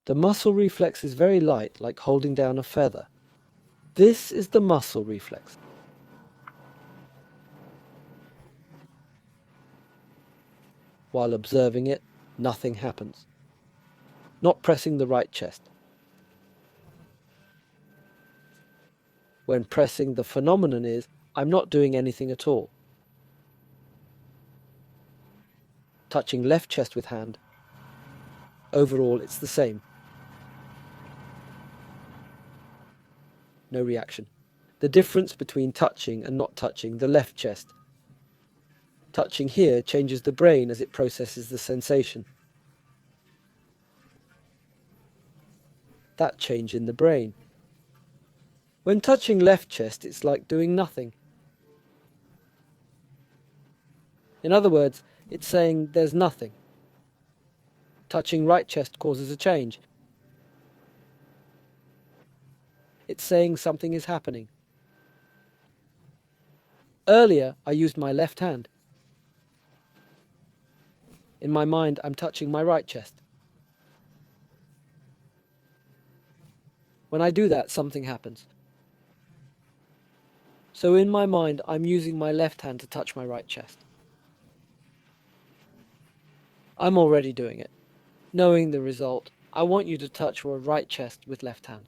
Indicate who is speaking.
Speaker 1: The muscle reflex is very light, like holding down a feather. This is the muscle reflex. While observing it, nothing happens. Not pressing the right chest. When pressing, the phenomenon is, I'm not doing anything at all. Touching left chest with hand. Overall, it's the same. No reaction. The difference between touching and not touching the left chest. Touching here changes the brain as it processes the sensation. That change in the brain. When touching left chest, it's like doing nothing. In other words, it's saying there's nothing. Touching right chest causes a change. It's saying something is happening. Earlier, I used my left hand. In my mind, I'm touching my right chest. When I do that, something happens. So in my mind, I'm using my left hand to touch my right chest. I'm already doing it. Knowing the result, I want you to touch your right chest with left hand.